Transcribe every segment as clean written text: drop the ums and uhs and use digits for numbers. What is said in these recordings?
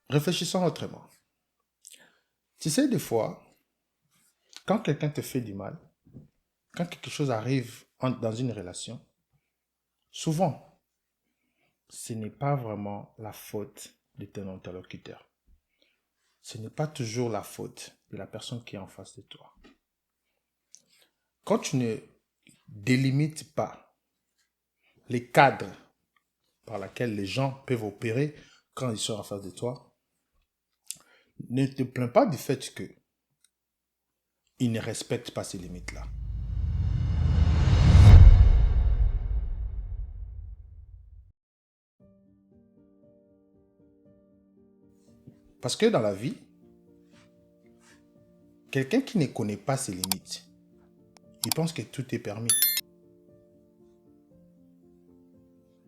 Réfléchissons autrement. Tu sais, des fois, quand quelqu'un te fait du mal, quand quelque chose arrive dans une relation, souvent, ce n'est pas vraiment la faute de ton interlocuteur. Ce n'est pas toujours la faute de la personne qui est en face de toi. Quand tu ne délimites pas les cadres par lesquels les gens peuvent opérer quand ils sont en face de toi, ne te plains pas du fait qu'ils ne respectent pas ces limites-là. Parce que dans la vie, quelqu'un qui ne connaît pas ses limites, il pense que tout est permis.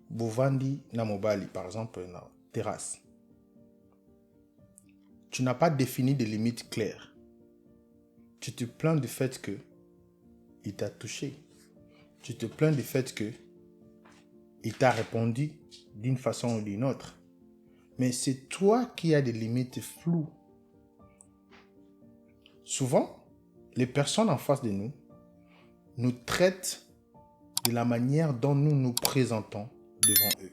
Bovandi na mobali, par exemple, na terrasse. Tu n'as pas défini de limites claires. Tu te plains du fait que il t'a touché. Tu te plains du fait que il t'a répondu d'une façon ou d'une autre. Mais c'est toi qui as des limites floues. Souvent, les personnes en face de nous nous traitent de la manière dont nous nous présentons devant eux.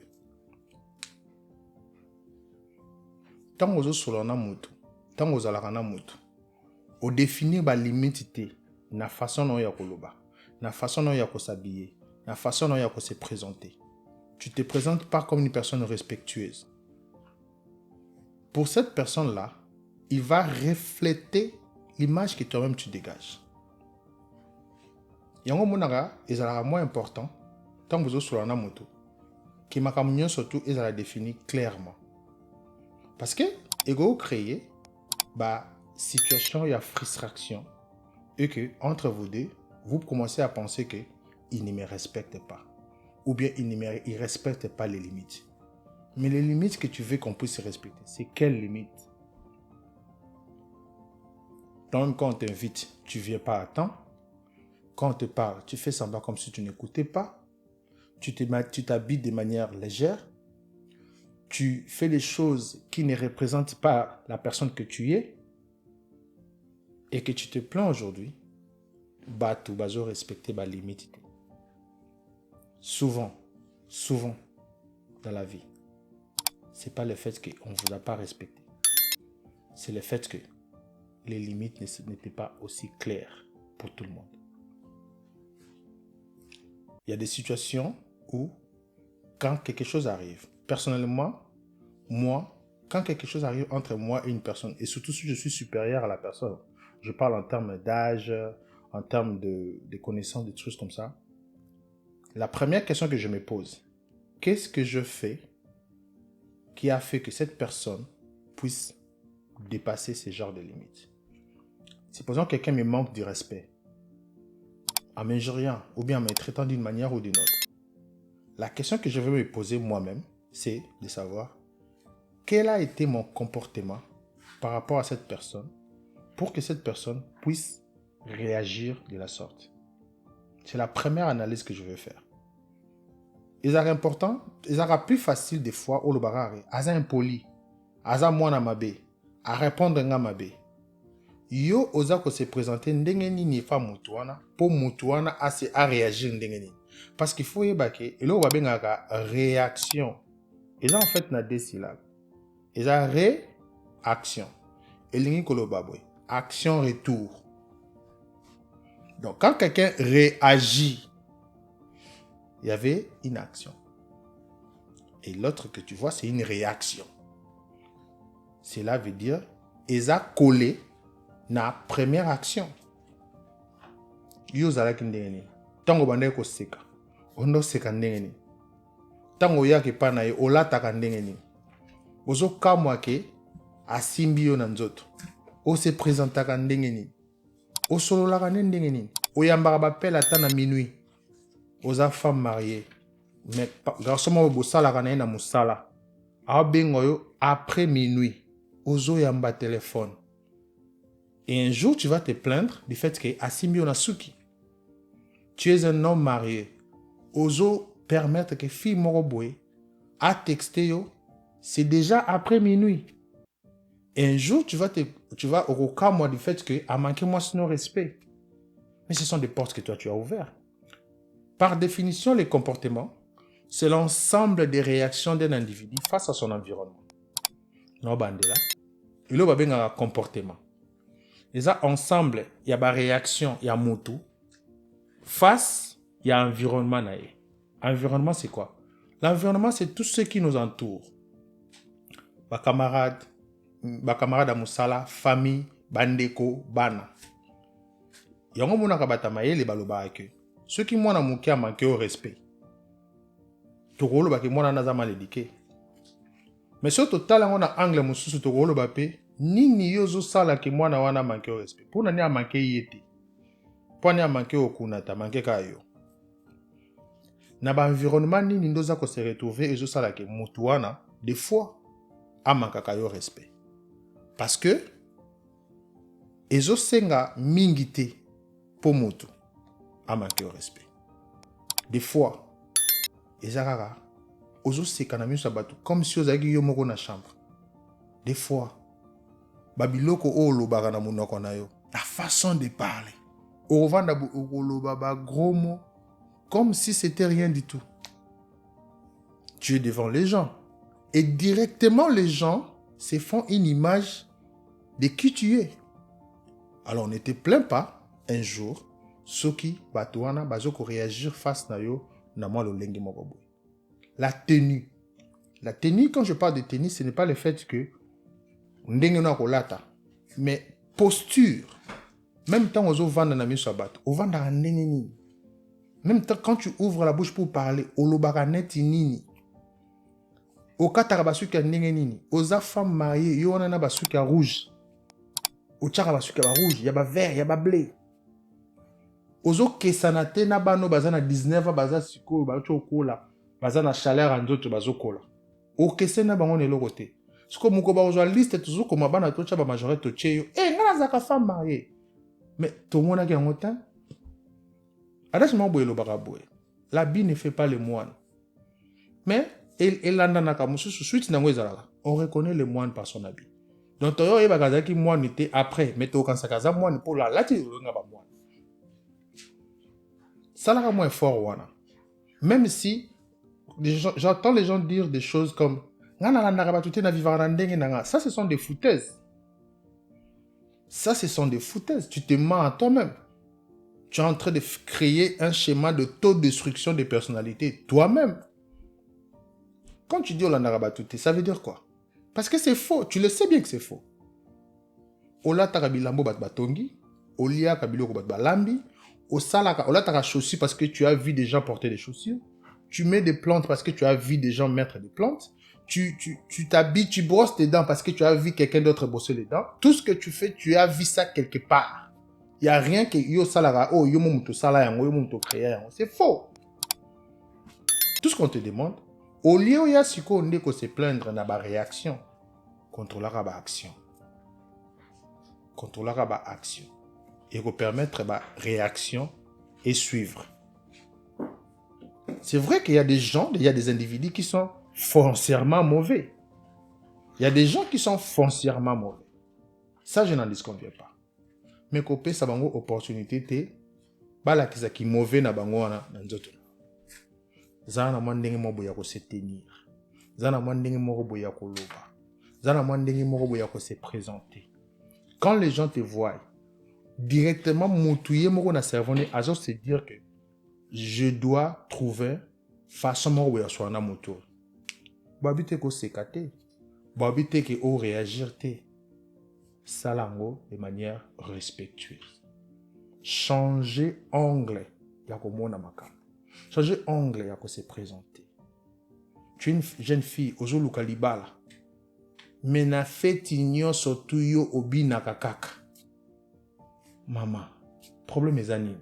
Tant aux solana mutu, tant aux alarana mutu, au définir ba limite te, na façon dont yako loba, na façon dont yako s'habiller, na façon dont yako se présenter. Tu te présentes pas comme une personne respectueuse. Pour cette personne-là, il va refléter l'image que toi-même tu dégages. Yango monara, ezala moins important, tant vous solana mutu, qui m'a comme surtout ezala défini clairement. Parce que ego créer bah situation il y a frustration et que entre vous deux vous commencez à penser que il ne me respecte pas ou bien il respecte pas les limites. Mais les limites que tu veux qu'on puisse respecter, c'est quelles limites? Donc quand on t'invite, tu viens pas à temps. Quand on te parle, tu fais semblant comme si tu n'écoutais pas. Tu t'habilles de manière légère. Tu fais les choses qui ne représentent pas la personne que tu es et que tu te plains aujourd'hui, bah tu vas respecter ma limite. Souvent, dans la vie, c'est pas le fait qu'on ne vous a pas respecté. C'est le fait que les limites n'étaient pas aussi claires pour tout le monde. Il y a des situations où, quand quelque chose arrive, personnellement, moi, quand quelque chose arrive entre moi et une personne, et surtout si je suis supérieur à la personne, je parle en termes d'âge, en termes de connaissances, des choses comme ça, la première question que je me pose, qu'est-ce que je fais qui a fait que cette personne puisse dépasser ce genre de limites? Supposons que quelqu'un me manque du respect, en m'injuriant ou bien en me traitant d'une manière ou d'une autre. La question que je vais me poser moi-même, c'est de savoir quel a été mon comportement par rapport à cette personne pour que cette personne puisse réagir de la sorte. C'est la première analyse que je vais faire. Il est important, il sera plus facile des fois au lobarare, à impoli, à mwana mabe, à répondre à mabe. Yo oza ko se présenter ndenge nini fa mutuana pour mutuana à réagir ndenge nini. Parce qu'il faut yebake, et là on va bien réaction. Et là en fait na deux syllabes. Et ça réaction. Et lingi kolobabwe, action retour. Donc quand quelqu'un réagit, il y avait une action. Et l'autre que tu vois, c'est une réaction. Cela veut dire, ils ont collé na première action. Yo zalaki ndenge nini. Tango bandai ko seka. Ondo seka ndenge nini. Tango yaki pa na ye olataka ndenge nini. Ozo kamwa ke asimbi yo na nzoto. O se présentaka ndenge nini. O sololaka ndenge nini. Oyambaka bapela ata na minuit. Oza femme mariée. Mais garçon mo bosalaka na ye na musala. Abengo yo après minuit. Ozo yamba téléphone. Et un jour, tu vas te plaindre du fait que asimbi yo na suki. Tu es un homme marié. Ozo permettre que fille moko boye a texté yo. C'est déjà après minuit. Et un jour, tu vas au cas moi du fait que a manqué moi ce non-respect. Mais ce sont des portes que toi tu as ouvertes. Par définition, les comportements, c'est l'ensemble des réactions d'un individu face à son environnement. Non, bandela. Il y a un comportement. Et ça, ensemble, il y a une réaction, il y a motu. Face, il y a environnement. Environnement, c'est quoi? L'environnement, c'est tout ce qui nous entoure. Ba camarade à Moussala, famille, bandeko, bana. Yango mona kabata mayele baloba ke. Ceux qui mona muke a manqué au respect. Tokolo ba ke mona naza mal éduqué. Mais sur total on a angle mususu tokolo ba pe nini yozo sala ke mwana wana manqué au respect. Pour nani a manqué yete. Pour nani a manqué au kunata manqué kayo. Na ba environnement nini ndoza ko se retrouver ezo sala ke mutu wana des fois a manqué kayo respect. Parce que ezo senga mingite pour mutu a manqué au respect. Des fois ezarara ozo sekana miso bato comme si ozaki yo moko na chambre. Des fois babiloko o lobaka na monoko na yo, la façon de parler. O vanda o loba ba gros mots comme si c'était rien du tout. Tu es devant les gens et directement les gens se font une image de qui tu es. Alors ne te plains pas un jour soki batuana bazoko réagir face na yo na moi lolenge moko boy. La tenue. La tenue, quand je parle de tenue, ce n'est pas le fait que ndenge na kolata, mais posture. Même temps ozo vanda na miso bato, o vanda ndenge nini. Même temps quand tu ouvres la bouche pour parler, o lobaka neti nini. O kataka basuka ndenge nini. Oza femme mariée, yo wana na basuka rouge. O tchaka basuka ba rouge, ya ba vert, ya ba blé. Ozo kesana te na bano bazana 19 baza siko ba chokola. Baza na chaleur en d'autres bazokola. O kese na bango ne lokote. Siko muko ba ozwa liste toujours comme bana tocha ba majorité tocheyo. Ngana zaka femme mariée. Mais tout le monde a gagné autant. Adachement boye lo baraboye. L'habit ne fait pas le moine. Mais elle landa na kamusu suite na ngwezala. On reconnaît le moine par son habit. Donc toyo e bagaza ki moine était après, mais to kan sakaza moine pour la lati nga ba moine. Ça la moins fort wana. Même si j'entends les gens dire des choses comme ça, ce sont des foutaises. Ça, ce sont des foutaises. Tu te mens à toi-même. Tu es en train de créer un schéma de taux-destruction des personnalités toi-même. Quand tu dis Olanarabatute, ça veut dire quoi? Parce que c'est faux. Tu le sais bien que c'est faux. Ola tarabilambo bat batongi, olia kabilo bat balambi, osalaka ola tara chaussures parce que tu as vu des gens porter des chaussures. Tu mets des plantes parce que tu as vu des gens mettre des plantes. Tu t'habilles, tu brosses tes dents parce que tu as vu quelqu'un d'autre brosser les dents. Tout ce que tu fais, tu as vu ça quelque part. Il n'y a rien que yo salara, oh yo momuto salayango, yo momuto créayango. C'est faux. Tout ce qu'on te demande, au lieu où il y a ce qu'on dit qu'on se plaindre dans la réaction, contrôlera la action. Contrôlera la action. Et vous permettre la réaction et suivre. C'est vrai qu'il y a des gens, il y a des individus qui sont foncièrement mauvais. Il y a des gens qui sont foncièrement mauvais. Ça, je n'en disconviens pas. Mais copé, ça bango opportunité te, bala qui mauvais na bango na nzoto. Zana mwandenge mo boya ko se tenir. Zana mwandenge mo boya ko loba. Zana mwandenge mo boya ko se présenter. Quand les gens te voient, directement moutouye mo na cerveau à se dire que je dois trouver façon mo ya so na moto. Babite ko sekate. Babite ke o réagir te. Salango de manière respectueuse. Changer angle ya ko mona makam. Changer angle ya ko se présenter. Tu es une jeune fille ozolu kalibala. Mais na feti nyonso tu yo obina kakaka. Maman, problème est anime.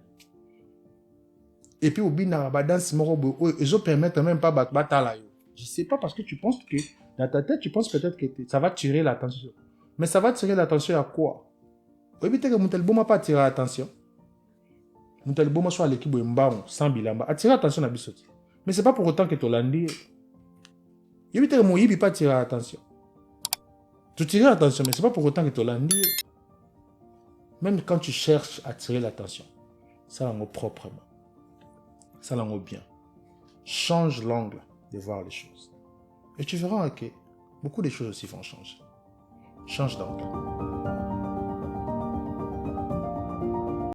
Et puis obina ba danse moko ils permettent même pas batala yo. Je sais pas parce que tu penses que dans ta tête tu penses peut-être que ça va tirer l'attention. Mais ça va tirer l'attention à quoi? Éviter que Moutelboma pas tirer l'attention. Moutelboma soit l'équipe de Mbao, sans bilamba. Attirer l'attention à Bissoti. Mais c'est pas pour autant que tu l'as dit. Éviter que Moïbi pas tirer l'attention. Tu tires l'attention, mais ce n'est pas pour autant que tu l'as dit. Même quand tu cherches à tirer l'attention, ça l'en proprement. Ça l'en bien. Change l'angle de voir les choses. Et tu verras que beaucoup de choses aussi vont changer. Change d'angle.